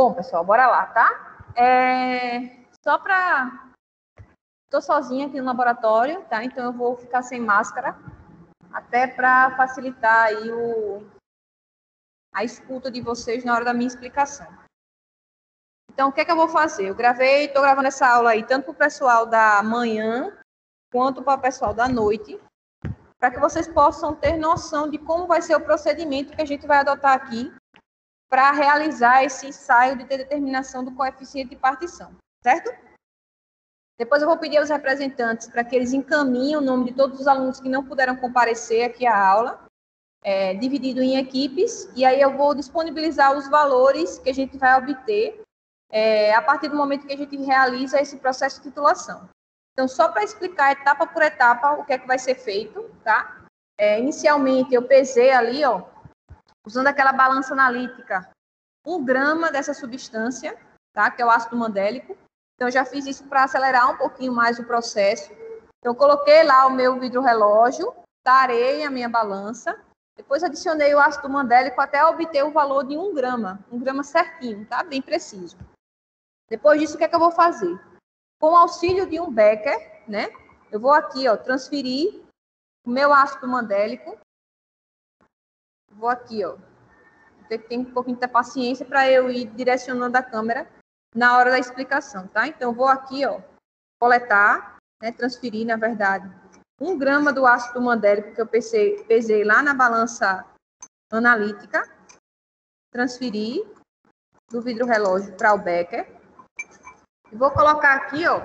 Bom, pessoal, bora lá, tá? Só para... Estou sozinha aqui no laboratório, tá? Então eu vou ficar sem máscara, até para facilitar aí a escuta de vocês na hora da minha explicação. Então, o que é que eu vou fazer? Estou gravando essa aula aí, tanto para o pessoal da manhã, quanto para o pessoal da noite, para que vocês possam ter noção de como vai ser o procedimento que a gente vai adotar aqui para realizar esse ensaio de determinação do coeficiente de partição, certo? Depois eu vou pedir aos representantes para que eles encaminhem o nome de todos os alunos que não puderam comparecer aqui à aula, dividido em equipes, e aí eu vou disponibilizar os valores que a gente vai obter a partir do momento que a gente realiza esse processo de titulação. Então, só para explicar etapa por etapa o que é que vai ser feito, tá? Inicialmente, eu pesei ali, ó, usando aquela balança analítica, 1 grama dessa substância, tá? Que é o ácido mandélico. Então, eu já fiz isso para acelerar um pouquinho mais o processo. Então, eu coloquei lá o meu vidro-relógio, tarei a minha balança, depois adicionei o ácido mandélico até obter o valor de 1 grama certinho, tá? Bem preciso. Depois disso, o que é que eu vou fazer? Com o auxílio de um Becker, né? Eu vou aqui, ó, transferir o meu ácido mandélico. Vou aqui, ó. Tem um pouquinho de paciência para eu ir direcionando a câmera na hora da explicação, tá? Então, vou aqui, ó, coletar, né, transferir, na verdade, 1 grama do ácido mandélico que eu pesei lá na balança analítica, transferir do vidro-relógio para o Becker. E vou colocar aqui, ó,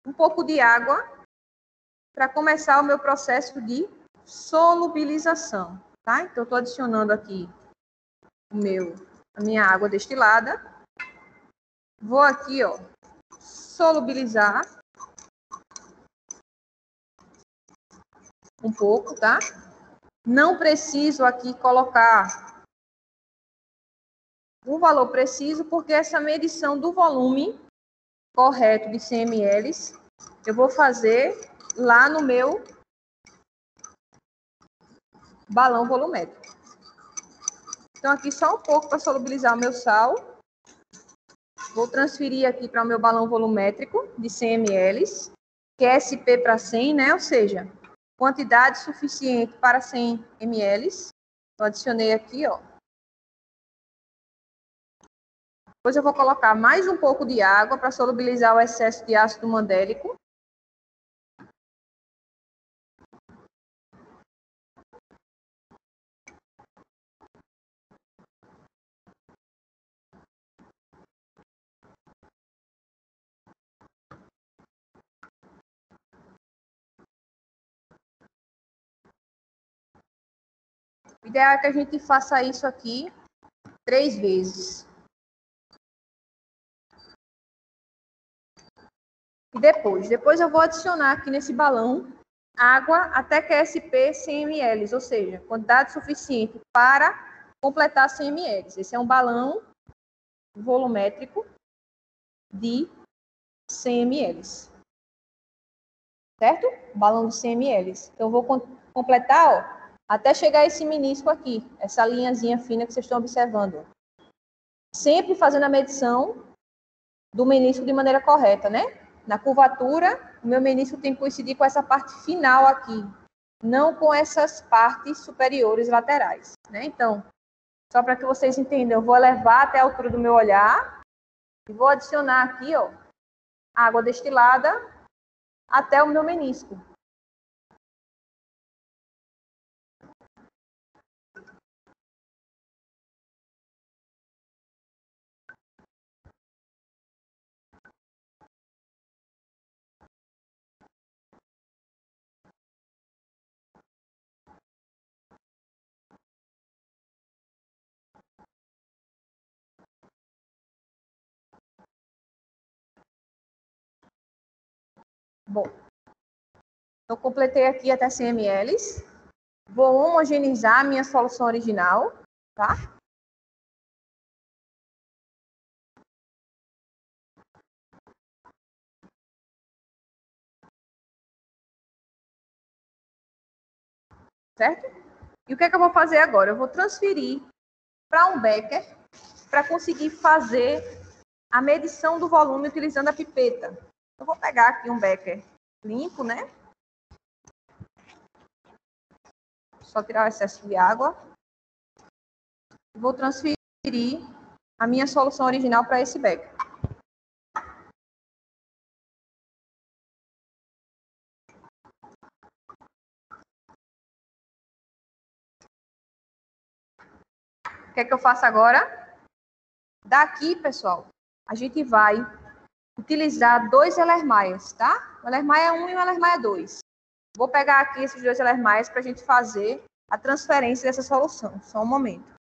um pouco de água para começar o meu processo de solubilização, tá? Então, estou adicionando aqui a minha água destilada. Vou aqui, ó, solubilizar um pouco, tá? Não preciso aqui colocar o valor preciso, porque essa medição do volume correto de 100 ml eu vou fazer lá no meu balão volumétrico. Então, aqui só um pouco para solubilizar o meu sal. Vou transferir aqui para o meu balão volumétrico de 100 ml, que é SP para 100, né? Ou seja, quantidade suficiente para 100 ml. Eu adicionei aqui, ó. Depois eu vou colocar mais um pouco de água para solubilizar o excesso de ácido mandélico. O ideal é que a gente faça isso aqui 3 vezes. E depois eu vou adicionar aqui nesse balão água até que SP 100 ml, ou seja, quantidade suficiente para completar 100 ml. Esse é um balão volumétrico de 100 ml. Certo? Balão de 100 ml. Então, eu vou completar, ó, até chegar esse menisco aqui, essa linhazinha fina que vocês estão observando. Sempre fazendo a medição do menisco de maneira correta, né? Na curvatura, o meu menisco tem que coincidir com essa parte final aqui, não com essas partes superiores laterais, né? Então, só para que vocês entendam, eu vou elevar até a altura do meu olhar e vou adicionar aqui, ó, água destilada até o meu menisco. Bom, eu completei aqui até 100 ml. Vou homogeneizar a minha solução original, tá? Certo? E o que é que eu vou fazer agora? Eu vou transferir para um Becker para conseguir fazer a medição do volume utilizando a pipeta. Eu vou pegar aqui um becker limpo, né? Só tirar o excesso de água. Vou transferir a minha solução original para esse becker. O que é que eu faço agora? Daqui, pessoal, a gente vai utilizar 2 Erlenmeyers, tá? O Erlenmeyer 1 e o Erlenmeyer 2. Vou pegar aqui esses 2 Erlenmeyers para a gente fazer a transferência dessa solução. Só um momento.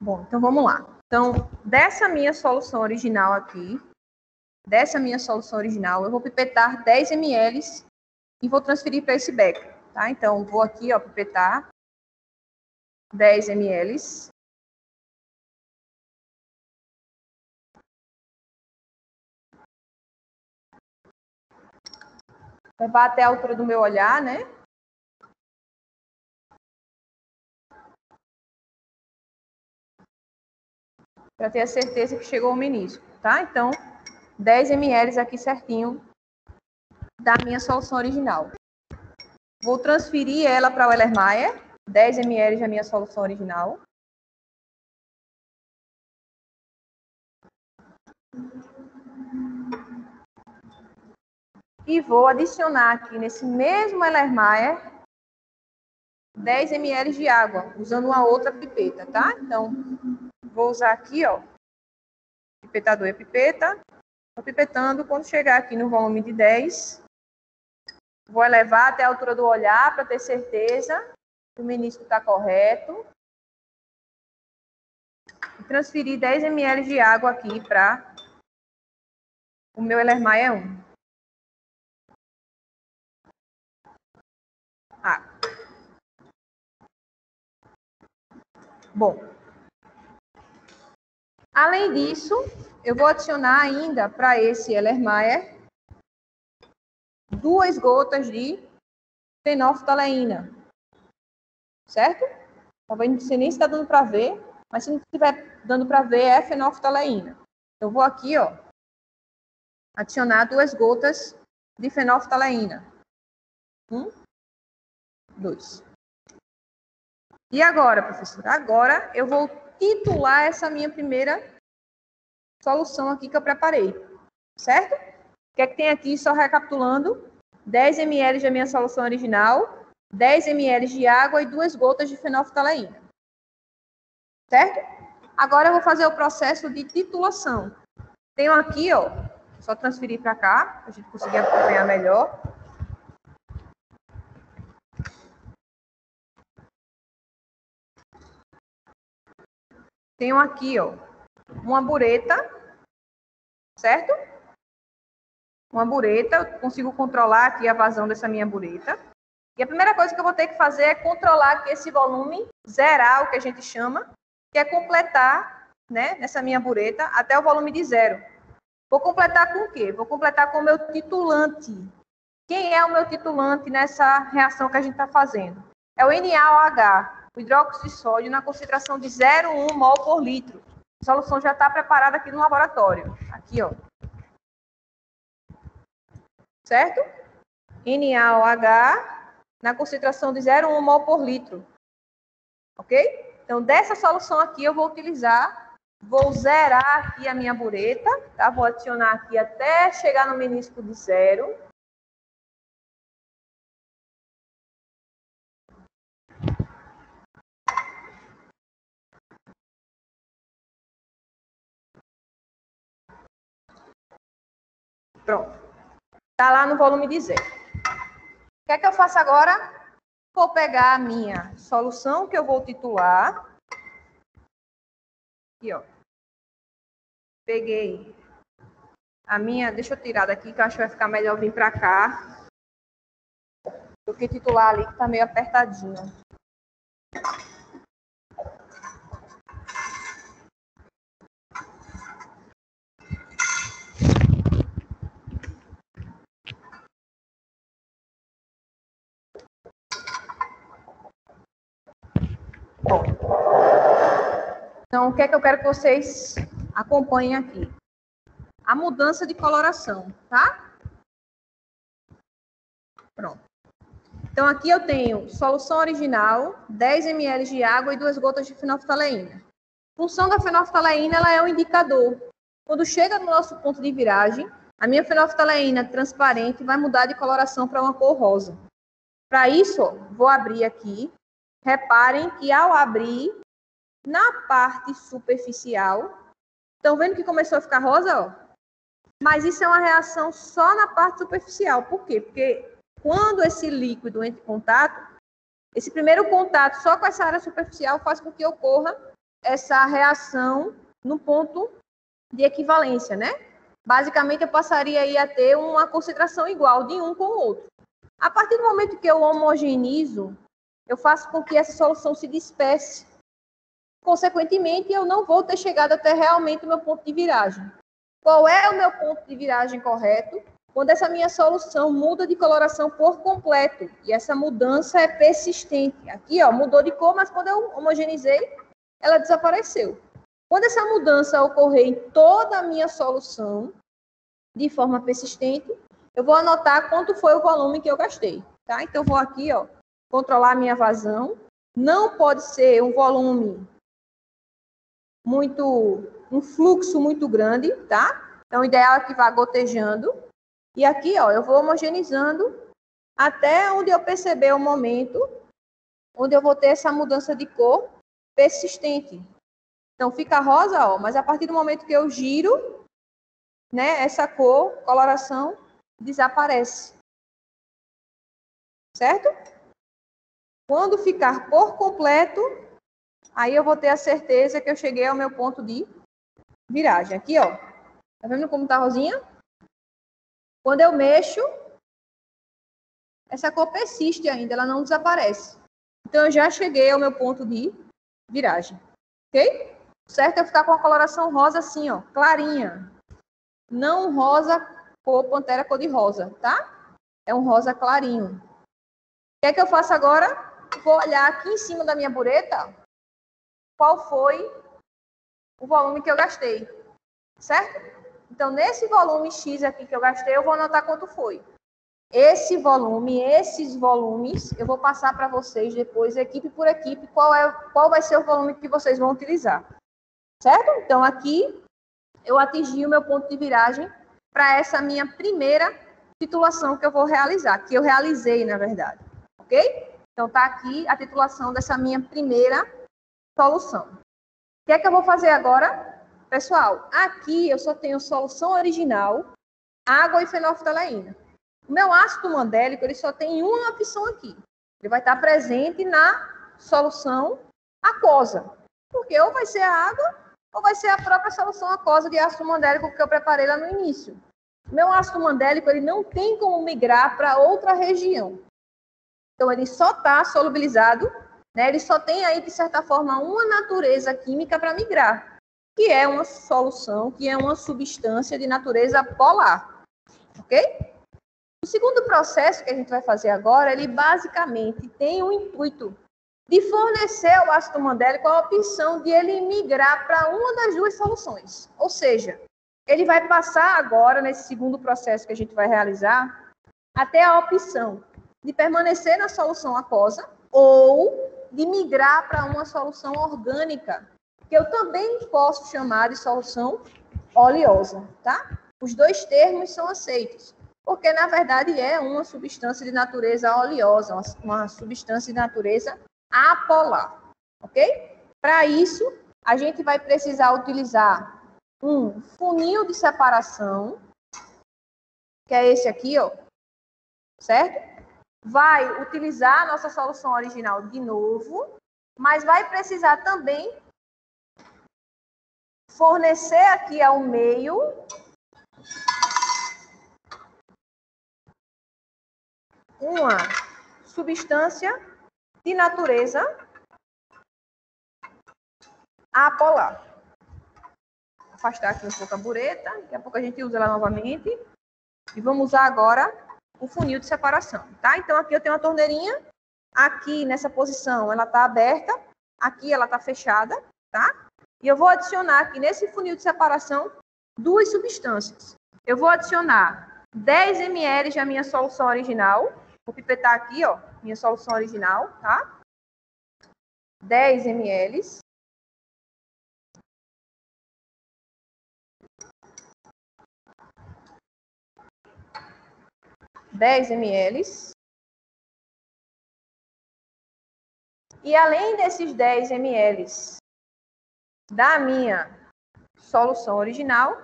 Bom, então vamos lá. Então, dessa minha solução original aqui, eu vou pipetar 10 ml e vou transferir para esse becker, tá? Então, vou aqui, ó, pipetar 10 ml. Levar até a altura do meu olhar, né? Para ter a certeza que chegou o menisco, tá? Então, 10 ml aqui certinho da minha solução original. Vou transferir ela para o Erlenmeyer, 10 ml da minha solução original. E vou adicionar aqui nesse mesmo Erlenmeyer 10 ml de água, usando uma outra pipeta, tá? Então, vou usar aqui, ó, pipetador e pipeta. Estou pipetando, quando chegar aqui no volume de 10, vou elevar até a altura do olhar para ter certeza que o menisco está correto. E transferir 10 ml de água aqui para o meu Erlenmeyer 1. Bom, além disso, eu vou adicionar ainda para esse Erlenmeyer 2 gotas de fenolftaleína, certo? Talvez não sei nem se está dando para ver, mas se não estiver dando para ver, é fenolftaleína. Eu vou aqui, ó, adicionar 2 gotas de fenolftaleína. 1, 2. E agora, professora? Agora eu vou titular essa minha primeira solução aqui que eu preparei, certo? O que é que tem aqui, só recapitulando? 10 ml da minha solução original, 10 ml de água e 2 gotas de fenolftaleína. Certo? Agora eu vou fazer o processo de titulação. Tenho aqui, ó, só transferir para cá, para a gente conseguir acompanhar melhor. Tenho aqui, ó, uma bureta, certo? Uma bureta, eu consigo controlar aqui a vazão dessa minha bureta. E a primeira coisa que eu vou ter que fazer é controlar aqui esse volume, zerar o que a gente chama, que é completar, né, nessa minha bureta, até o volume de 0. Vou completar com o quê? Vou completar com o meu titulante. Quem é o meu titulante nessa reação que a gente está fazendo? É o NaOH, o hidróxido de sódio, na concentração de 0,1 mol por litro. A solução já está preparada aqui no laboratório. Aqui, ó. Certo? NaOH na concentração de 0,1 mol por litro. Ok? Então, dessa solução aqui eu vou utilizar, vou zerar aqui a minha bureta, tá? Vou adicionar aqui até chegar no menisco de 0. Pronto. Está lá no volume de 0. O que é que eu faço agora? Vou pegar a minha solução, que eu vou titular, Aqui, ó. Peguei a minha... Deixa eu tirar daqui, que eu acho que vai ficar melhor vir para cá. Do que titular ali, que tá meio apertadinho. Bom, então, o que é que eu quero que vocês acompanhem aqui? A mudança de coloração, tá? Pronto. Então, aqui eu tenho solução original, 10 ml de água e 2 gotas de fenolftaleína. A função da fenolftaleína, ela é um indicador. Quando chega no nosso ponto de viragem, a minha fenolftaleína transparente vai mudar de coloração para uma cor rosa. Para isso, ó, vou abrir aqui. Reparem que ao abrir, na parte superficial, estão vendo que começou a ficar rosa, ó? Mas isso é uma reação só na parte superficial. Por quê? Porque quando esse líquido entra em contato, esse primeiro contato só com essa área superficial faz com que ocorra essa reação no ponto de equivalência, né? Basicamente, eu passaria aí a ter uma concentração igual de um com o outro. A partir do momento que eu homogeneizo, eu faço com que essa solução se disperse. Consequentemente, eu não vou ter chegado até realmente o meu ponto de viragem. Qual é o meu ponto de viragem correto? Quando essa minha solução muda de coloração por completo. E essa mudança é persistente. Aqui, ó, mudou de cor, mas quando eu homogeneizei, ela desapareceu. Quando essa mudança ocorrer em toda a minha solução, de forma persistente, eu vou anotar quanto foi o volume que eu gastei. Tá? Então, eu vou aqui, ó, controlar a minha vazão. Não pode ser um volume um fluxo muito grande, tá? Então, o ideal é que vá gotejando. E aqui, ó, eu vou homogeneizando até onde eu perceber o momento onde eu vou ter essa mudança de cor persistente. Então, fica rosa, ó, mas a partir do momento que eu giro, né, essa cor, coloração, desaparece. Certo? Quando ficar por completo, aí eu vou ter a certeza que eu cheguei ao meu ponto de viragem. Aqui, ó. Tá vendo como tá rosinha? Quando eu mexo, essa cor persiste ainda, ela não desaparece. Então, eu já cheguei ao meu ponto de viragem. Ok? Certo? Eu ficar com a coloração rosa assim, ó, clarinha. Não rosa cor pantera cor de rosa, tá? É um rosa clarinho. O que é que eu faço agora? Vou olhar aqui em cima da minha bureta qual foi o volume que eu gastei. Certo? Então, nesse volume X aqui que eu gastei, eu vou anotar quanto foi. Esse volume, esses volumes, eu vou passar para vocês depois, equipe por equipe, qual vai ser o volume que vocês vão utilizar. Certo? Então, aqui, eu atingi o meu ponto de viragem para essa minha primeira titulação que eu vou realizar, que eu realizei, na verdade. Ok? Então, está aqui a titulação dessa minha primeira solução. O que é que eu vou fazer agora? Pessoal, aqui eu só tenho solução original, água e fenolftaleína. O meu ácido mandélico, ele só tem uma opção aqui. Ele vai estar presente na solução aquosa. Porque ou vai ser a água, ou vai ser a própria solução aquosa de ácido mandélico que eu preparei lá no início. O meu ácido mandélico, ele não tem como migrar para outra região. Então, ele só está solubilizado, né? Ele só tem aí, de certa forma, uma natureza química para migrar, que é uma solução, que é uma substância de natureza polar. Ok? O segundo processo que a gente vai fazer agora, ele basicamente tem o intuito de fornecer ao ácido mandélico a opção de ele migrar para uma das duas soluções. Ou seja, ele vai passar agora, nesse segundo processo que a gente vai realizar, até a opção de permanecer na solução aquosa ou de migrar para uma solução orgânica, que eu também posso chamar de solução oleosa, tá? Os dois termos são aceitos, porque, na verdade, é uma substância de natureza oleosa, uma substância de natureza apolar, ok? Para isso, a gente vai precisar utilizar um funil de separação, que é esse aqui, ó, certo? Vai utilizar a nossa solução original de novo, mas vai precisar também fornecer aqui ao meio uma substância de natureza apolar. Vou afastar aqui um pouco a bureta, daqui a pouco a gente usa ela novamente. E vamos usar agora o funil de separação, tá? Então, aqui eu tenho uma torneirinha, aqui nessa posição ela está aberta, aqui ela está fechada, tá? E eu vou adicionar aqui nesse funil de separação duas substâncias. Eu vou adicionar 10 ml da minha solução original. Vou pipetar aqui, ó, minha solução original, tá? 10 ml. E além desses 10 ml da minha solução original,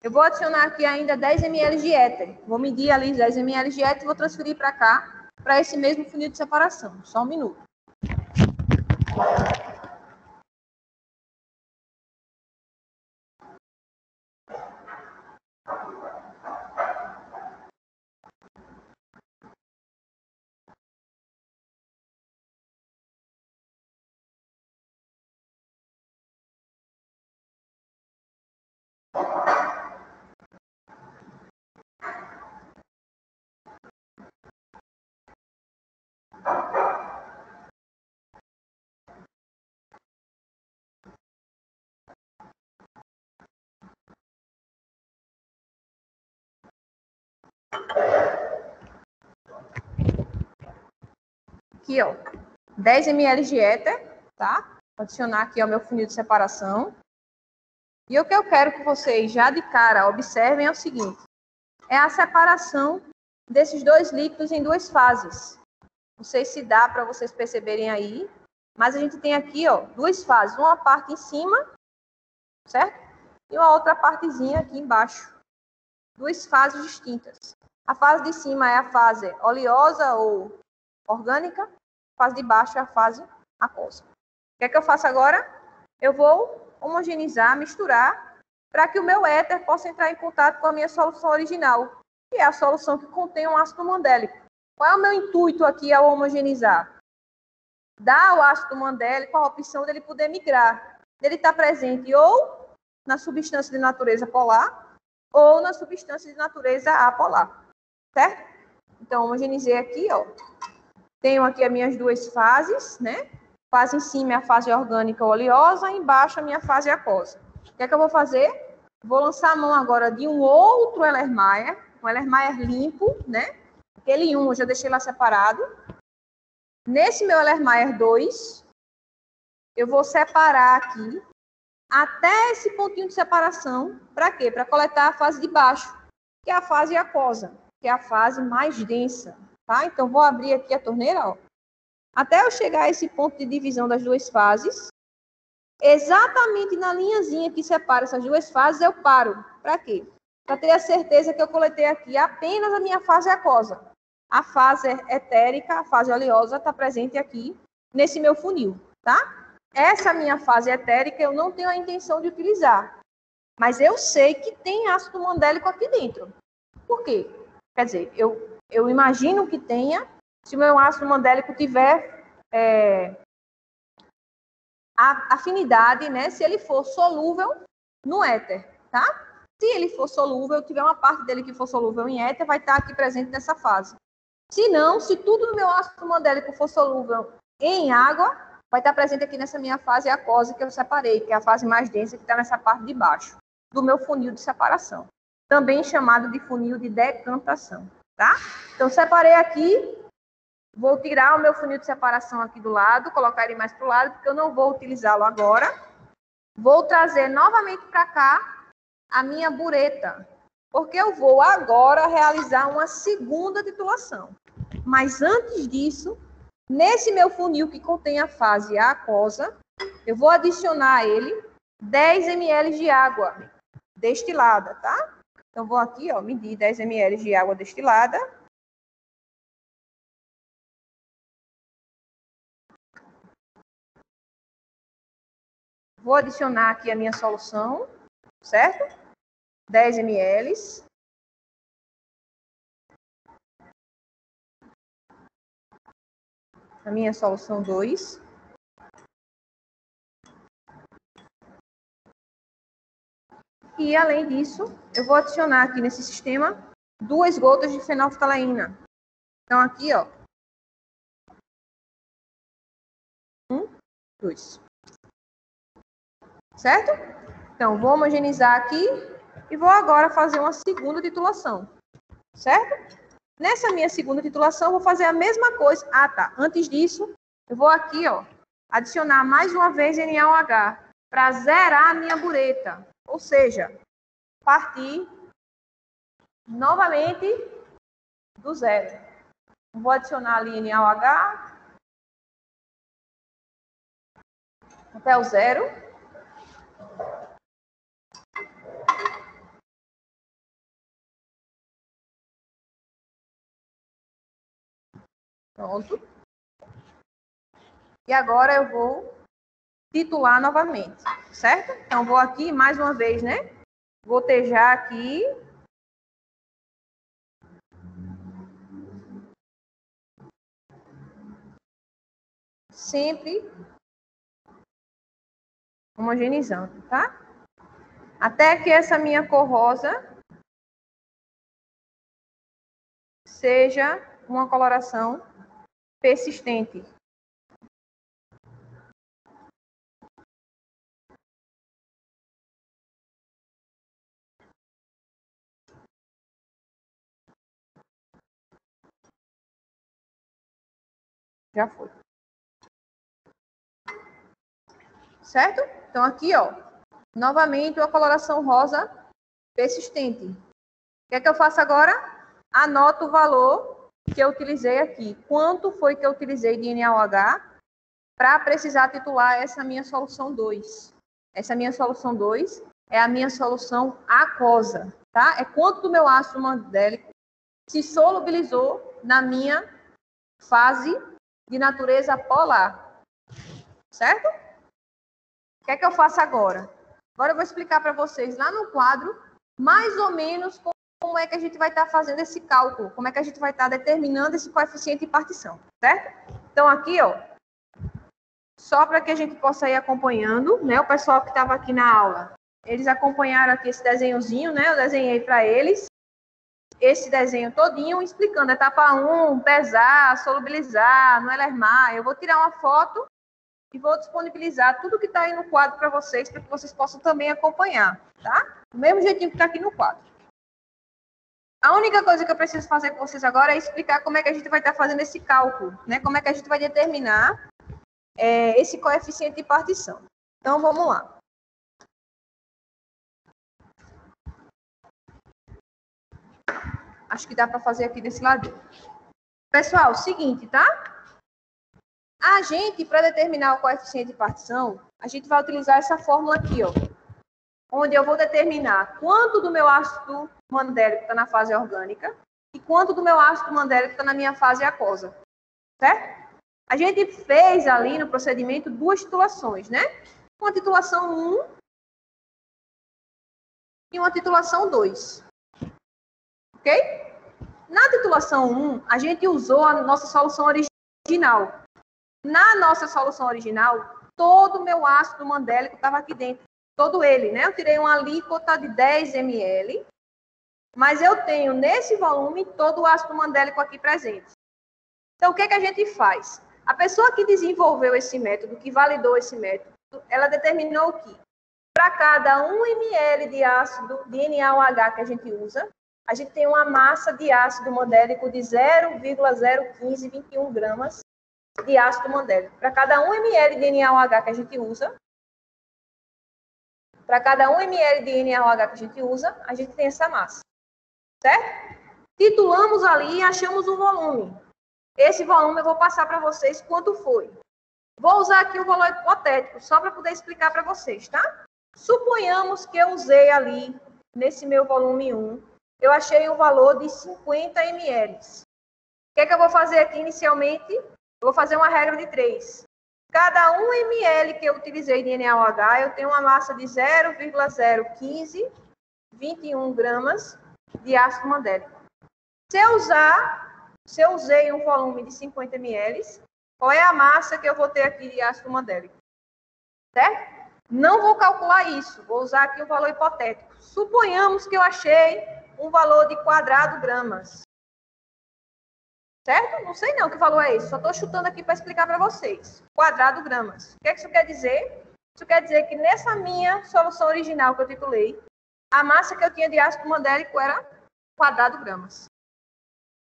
eu vou adicionar aqui ainda 10 ml de éter. Vou medir ali 10 ml de éter e vou transferir para cá, para esse mesmo funil de separação. Só um minuto. Aqui, ó, 10 ml de éter, tá? Vou adicionar aqui ao meu funil de separação. E o que eu quero que vocês já de cara observem é o seguinte: é a separação desses dois líquidos em duas fases. Não sei se dá para vocês perceberem aí, mas a gente tem aqui, ó, duas fases, uma parte em cima, certo? E uma outra partezinha aqui embaixo. Duas fases distintas. A fase de cima é a fase oleosa ou orgânica, a fase de baixo é a fase aquosa. O que é que eu faço agora? Eu vou homogeneizar, misturar, para que o meu éter possa entrar em contato com a minha solução original, que é a solução que contém um ácido mandélico. Qual é o meu intuito aqui ao homogeneizar? Dar ao ácido mandélico a opção dele poder migrar. Ele está presente ou na substância de natureza polar ou na substância de natureza apolar, certo? Então, homogeneizei aqui, ó. Tenho aqui as minhas duas fases, né? Fase em cima é a fase orgânica oleosa, embaixo a minha fase aquosa. O que é que eu vou fazer? Vou lançar a mão agora de um outro Erlenmeyer, um Erlenmeyer limpo, né? Aquele 1 eu já deixei lá separado. Nesse meu Erlenmeyer 2, eu vou separar aqui até esse pontinho de separação. Para quê? Para coletar a fase de baixo, que é a fase aquosa, que é a fase mais densa, tá? Então, vou abrir aqui a torneira, ó. Até eu chegar a esse ponto de divisão das duas fases, exatamente na linhazinha que separa essas duas fases, eu paro. Para quê? Para ter a certeza que eu coletei aqui apenas a minha fase aquosa. A fase etérica, a fase oleosa, está presente aqui nesse meu funil, tá? Essa minha fase etérica eu não tenho a intenção de utilizar, mas eu sei que tem ácido mandélico aqui dentro. Por quê? Quer dizer, eu imagino que tenha, se o meu ácido mandélico tiver a afinidade, né, se ele for solúvel no éter, tá? Se ele for solúvel, tiver uma parte dele que for solúvel em éter, vai estar aqui presente nessa fase. Se não, se tudo no meu ácido mandélico for solúvel em água, vai estar presente aqui nessa minha fase aquosa que eu separei, que é a fase mais densa que está nessa parte de baixo do meu funil de separação, também chamado de funil de decantação, tá? Então, separei aqui, vou tirar o meu funil de separação aqui do lado, colocar ele mais para o lado, porque eu não vou utilizá-lo agora. Vou trazer novamente para cá a minha bureta, porque eu vou agora realizar uma segunda titulação. Mas antes disso, nesse meu funil que contém a fase aquosa, eu vou adicionar a ele 10 ml de água destilada, tá? Então, vou aqui, ó, medir 10 ml de água destilada. Vou adicionar aqui a minha solução. certo? 10 ml. A minha solução 2. E, além disso, eu vou adicionar aqui nesse sistema 2 gotas de fenolftaleína. Então, aqui, ó. 1, 2. Certo? Então, vou homogeneizar aqui e vou agora fazer uma segunda titulação. Certo? Nessa minha segunda titulação, vou fazer a mesma coisa. Ah, tá. Antes disso, eu vou aqui, ó, adicionar mais uma vez NaOH para zerar a minha bureta. Ou seja, partir novamente do zero. Vou adicionar ali NaOH até o zero. Pronto. E agora eu vou titular novamente, certo? Então, vou aqui mais uma vez, né? Gotejar aqui. Sempre homogeneizando, tá? Até que essa minha cor rosa seja uma coloração persistente. Já foi. Certo? Então, aqui, ó, novamente uma coloração rosa persistente. O que é que eu faço agora? Anoto o valor que eu utilizei aqui. Quanto foi que eu utilizei de NaOH para precisar titular essa minha solução 2. Essa minha solução 2 é a minha solução aquosa, tá? É quanto do meu ácido mandélico se solubilizou na minha fase de natureza polar. Certo? O que é que eu faço agora? Agora eu vou explicar para vocês lá no quadro, mais ou menos, como é que a gente vai estar fazendo esse cálculo, como é que a gente vai estar determinando esse coeficiente de partição, certo? Então, aqui, ó, só para que a gente possa ir acompanhando, né? O pessoal que estava aqui na aula, eles acompanharam aqui esse desenhozinho, né? Eu desenhei para eles esse desenho todinho, explicando etapa 1, pesar, solubilizar, no Ellermar. Eu vou tirar uma foto e vou disponibilizar tudo que está aí no quadro para vocês que vocês possam também acompanhar, tá? Do mesmo jeitinho que está aqui no quadro. A única coisa que eu preciso fazer com vocês agora é explicar como é que a gente vai estar fazendo esse cálculo, né? Como é que a gente vai determinar esse coeficiente de partição. Então, vamos lá. Acho que dá para fazer aqui desse lado. Pessoal, seguinte, tá? A gente, para determinar o coeficiente de partição, a gente vai utilizar essa fórmula aqui, ó. Onde eu vou determinar quanto do meu ácido mandélico está na fase orgânica e quanto do meu ácido mandélico está na minha fase aquosa. Certo? A gente fez ali no procedimento 2 titulações, né? Uma titulação 1 e uma titulação 2. Ok? Na titulação 1, a gente usou a nossa solução original. Na nossa solução original, todo o meu ácido mandélico estava aqui dentro. Todo ele, né? Eu tirei uma alíquota de 10 ml, mas eu tenho nesse volume todo o ácido mandélico aqui presente. Então, o que é que a gente faz? A pessoa que desenvolveu esse método, que validou esse método, ela determinou que para cada 1 ml de ácido de NaOH que a gente usa, a gente tem uma massa de ácido mandélico de 0,01521 gramas de ácido mandélico. Para cada 1 ml de NaOH que a gente usa, a gente tem essa massa. Certo? Titulamos ali e achamos um volume. Esse volume eu vou passar para vocês quanto foi. Vou usar aqui o valor hipotético, só para poder explicar para vocês, tá? Suponhamos que eu usei ali, nesse meu volume 1, eu achei um valor de 50 ml. O que é que eu vou fazer aqui inicialmente? Eu vou fazer uma regra de 3. Cada 1 ml que eu utilizei de NaOH, eu tenho uma massa de 0,01521 gramas de ácido mandélico. Se eu usei um volume de 50 ml, qual é a massa que eu vou ter aqui de ácido mandélico? Certo? Não vou calcular isso, vou usar aqui um valor hipotético. Suponhamos que eu achei um valor de quadrado gramas. Certo? Não sei não que valor é esse, só estou chutando aqui para explicar para vocês. Quadrado gramas. O que é que isso quer dizer? Isso quer dizer que nessa minha solução original que eu titulei, a massa que eu tinha de ácido mandélico era quadrado gramas.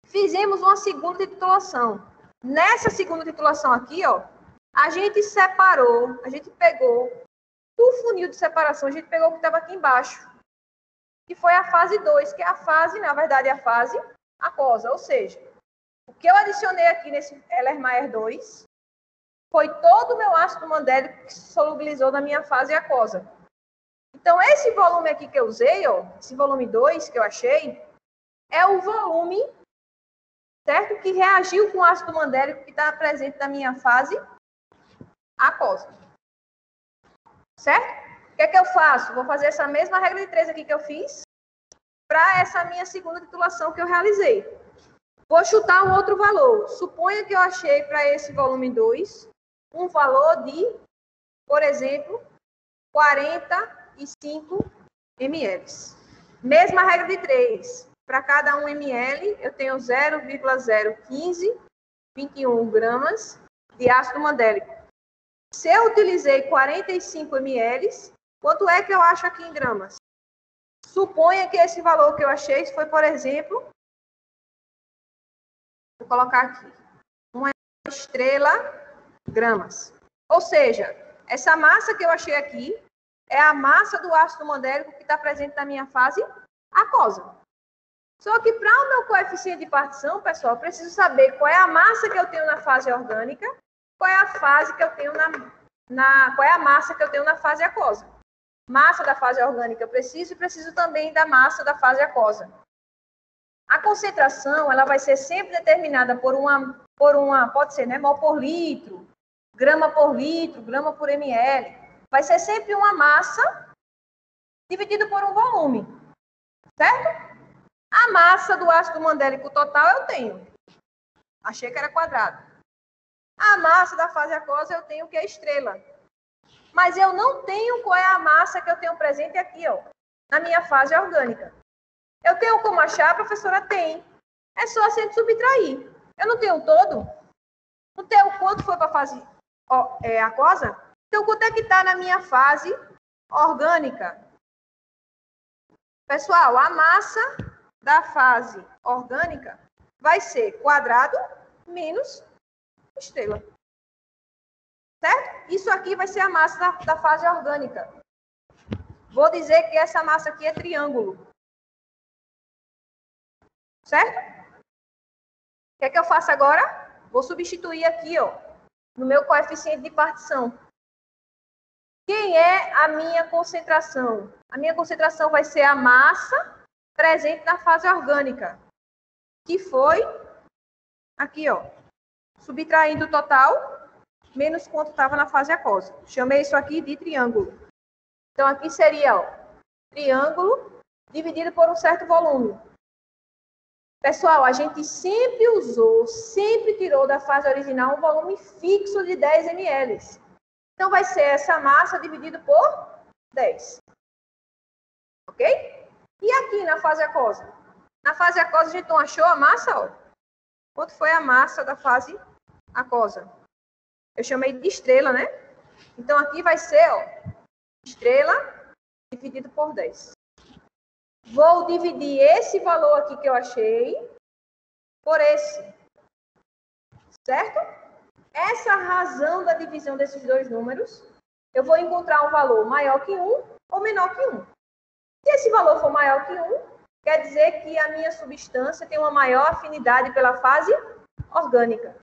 Fizemos uma segunda titulação. Nessa segunda titulação aqui, ó, a gente separou, a gente pegou do funil de separação, a gente pegou o que estava aqui embaixo, que foi a fase 2, que é a fase, na verdade, é a fase aquosa, ou seja, o que eu adicionei aqui nesse Erlenmeyer 2 foi todo o meu ácido mandélico que se solubilizou na minha fase aquosa. Então, esse volume aqui que eu usei, ó, esse volume 2 que eu achei, é o volume, certo? Que reagiu com o ácido mandélico que está presente na minha fase aquosa. Certo? O que é que eu faço? Vou fazer essa mesma regra de 3 aqui que eu fiz para essa minha segunda titulação que eu realizei. Vou chutar um outro valor. Suponha que eu achei para esse volume 2 um valor de, por exemplo, 45 ml. Mesma regra de 3. Para cada 1 ml, eu tenho 0,01521 gramas de ácido mandélico. Se eu utilizei 45 ml, quanto é que eu acho aqui em gramas? Suponha que esse valor que eu achei foi, por exemplo, vou colocar aqui, uma estrela gramas. Ou seja, essa massa que eu achei aqui é a massa do ácido mandélico que está presente na minha fase aquosa. Só que para o meu coeficiente de partição, pessoal, eu preciso saber qual é a massa que eu tenho na fase orgânica, qual é a fase que eu tenho qual é a massa que eu tenho na fase aquosa. Massa da fase orgânica eu preciso e preciso também da massa da fase aquosa. A concentração, ela vai ser sempre determinada por uma pode ser, né, mol por litro, grama por ml. Vai ser sempre uma massa dividida por um volume, certo? A massa do ácido mandélico total eu tenho. Achei que era quadrado. A massa da fase aquosa eu tenho que é estrela. Mas eu não tenho qual é a massa que eu tenho presente aqui, ó, na minha fase orgânica. Eu tenho como achar, professora? Tem. É só a gente subtrair. Eu não tenho todo. Não tenho quanto foi para a fase aquosa? Então, quanto é que está na minha fase orgânica? Pessoal, a massa da fase orgânica vai ser quadrado menos estrela. Certo? Isso aqui vai ser a massa da fase orgânica. Vou dizer que essa massa aqui é triângulo. Certo? O que é que eu faço agora? Vou substituir aqui, ó, no meu coeficiente de partição. Quem é a minha concentração? A minha concentração vai ser a massa presente na fase orgânica, que foi aqui, ó, subtraindo o total, menos quanto estava na fase aquosa. Chamei isso aqui de triângulo. Então, aqui seria, ó, triângulo dividido por um certo volume. Pessoal, a gente sempre tirou da fase original um volume fixo de 10 ml. Então, vai ser essa massa dividida por 10. Ok? E aqui na fase aquosa? Na fase aquosa, a gente não achou a massa, ó. Quanto foi a massa da fase aquosa? Eu chamei de estrela, né? Então, aqui vai ser, ó, estrela dividido por 10. Vou dividir esse valor aqui que eu achei por esse. Certo? Essa razão da divisão desses dois números, eu vou encontrar um valor maior que 1 ou menor que 1. Se esse valor for maior que 1, quer dizer que a minha substância tem uma maior afinidade pela fase orgânica.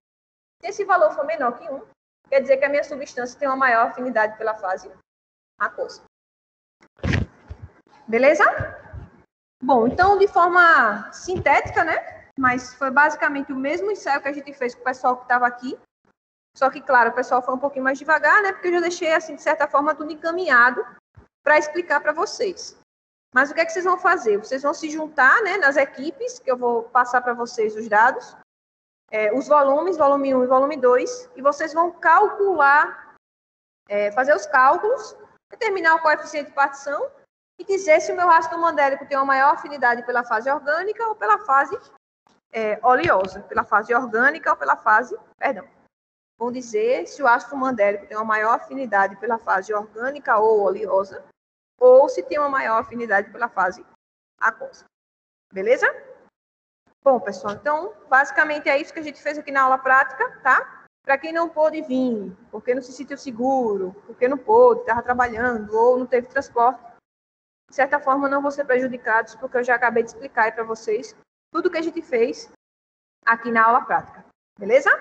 Se esse valor for menor que 1, quer dizer que a minha substância tem uma maior afinidade pela fase aquosa. Beleza? Bom, então, de forma sintética, né? Mas foi basicamente o mesmo ensaio que a gente fez com o pessoal que estava aqui. Só que, claro, o pessoal foi um pouquinho mais devagar, né? Porque eu já deixei, assim, de certa forma, tudo encaminhado para explicar para vocês. Mas o que é que vocês vão fazer? Vocês vão se juntar, né, nas equipes, que eu vou passar para vocês os dados, os volumes, volume 1 e volume 2, e vocês vão calcular, fazer os cálculos, determinar o coeficiente de partição e dizer se o meu ácido mandélico tem uma maior afinidade pela fase orgânica ou pela fase oleosa, pela fase orgânica ou pela fase, vão dizer se o ácido mandélico tem uma maior afinidade pela fase orgânica ou oleosa, ou se tem uma maior afinidade pela fase aquosa. Beleza? Bom, pessoal, então, basicamente é isso que a gente fez aqui na aula prática, tá? Para quem não pôde vir, porque não se sentiu seguro, porque não pôde, estava trabalhando, ou não teve transporte, de certa forma não vão ser prejudicados, porque eu já acabei de explicar aí para vocês tudo que a gente fez aqui na aula prática. Beleza?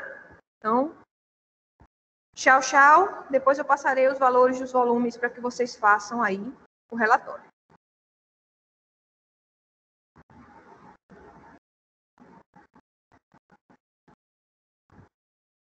Então, tchau, tchau. Depois eu passarei os valores dos volumes para que vocês façam aí o relatório.